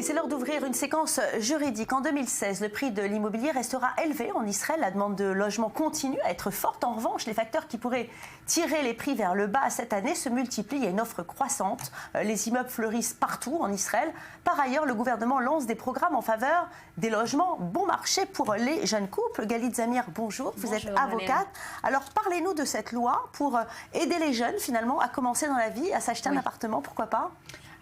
Et c'est l'heure d'ouvrir une séquence juridique. En 2016, le prix de l'immobilier restera élevé en Israël. La demande de logement continue à être forte. En revanche, les facteurs qui pourraient tirer les prix vers le bas cette année se multiplient. Il y a une offre croissante. Les immeubles fleurissent partout en Israël. Par ailleurs, le gouvernement lance des programmes en faveur des logements bon marché pour les jeunes couples. Galit Zamir, bonjour. Vous êtes avocate. Alors, parlez-nous de cette loi pour aider les jeunes, finalement, à commencer dans la vie, à s'acheter un appartement. Pourquoi pas ?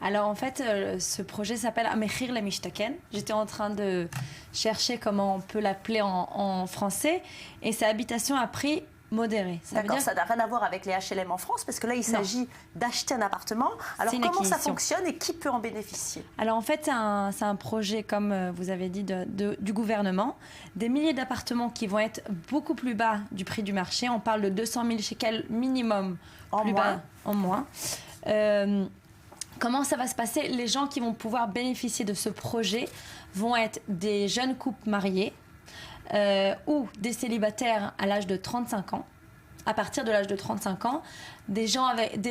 Alors en fait, ce projet s'appelle Amechir Lemishtaken. J'étais en train de chercher comment on peut l'appeler en français. Et c'est habitation à prix modéré. D'accord, ça n'a rien à voir avec les HLM en France, parce que là, il s'agit d'acheter un appartement. Alors comment ça fonctionne et qui peut en bénéficier? Alors en fait, c'est un projet, comme vous avez dit, du gouvernement. Des milliers d'appartements qui vont être beaucoup plus bas du prix du marché. On parle de 200 000 shekels minimum en moins. Comment ça va se passer? Les gens qui vont pouvoir bénéficier de ce projet vont être des jeunes couples mariés ou des célibataires à l'âge de 35 ans. À partir de l'âge de 35 ans, des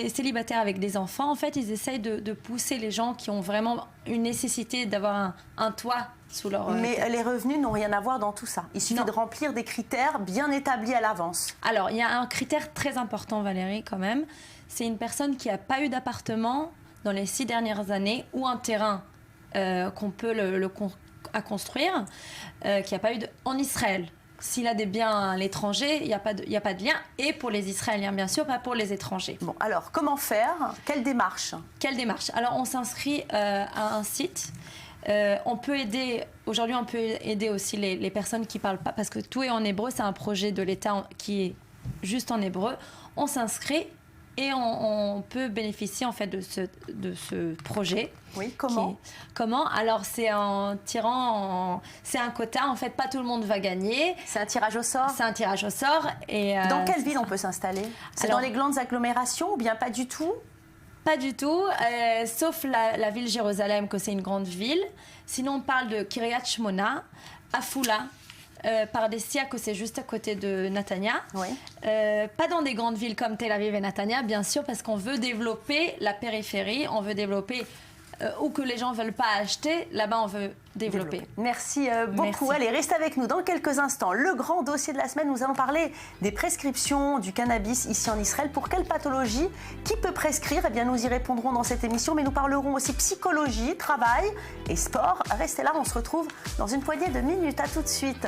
célibataires avec des enfants, en fait, ils essayent de pousser les gens qui ont vraiment une nécessité d'avoir un toit sous leur tête. Les revenus n'ont rien à voir dans tout ça. Il suffit de remplir des critères bien établis à l'avance. Alors, il y a un critère très important, Valérie, quand même. C'est une personne qui n'a pas eu d'appartement dans les 6 dernières années, ou un terrain qu'on peut à construire, qui n'a pas eu en Israël. S'il a des biens à l'étranger, il n'y a pas de lien. Et pour les Israéliens, bien sûr, pas pour les étrangers. Bon, alors, comment faire? Quelle démarche? Alors, on s'inscrit à un site. Aujourd'hui, on peut aider aussi les personnes qui ne parlent pas, parce que tout est en hébreu. C'est un projet de l'État qui est juste en hébreu. On s'inscrit. Et on peut bénéficier en fait de ce projet. Oui, comment? Alors c'est en tirant, c'est un quota. En fait, pas tout le monde va gagner. C'est un tirage au sort. C'est un tirage au sort. Et dans quelle ville on peut s'installer? C'est dans les grandes agglomérations ou bien pas du tout? Pas du tout, sauf la ville Jérusalem, que c'est une grande ville. Sinon, on parle de Kiryat Shmona, Afula. Pardesia, que c'est juste à côté de Netanya. Oui. Pas dans des grandes villes comme Tel Aviv et Netanya, bien sûr, parce qu'on veut développer la périphérie, on veut développer où que les gens ne veulent pas acheter, là-bas on veut développer. Merci beaucoup. Allez, restez avec nous dans quelques instants. Le grand dossier de la semaine, nous allons parler des prescriptions du cannabis ici en Israël. Pour quelle pathologie? Qui peut prescrire? Eh bien, nous y répondrons dans cette émission, mais nous parlerons aussi psychologie, travail et sport. Restez là, on se retrouve dans une poignée de minutes. À tout de suite.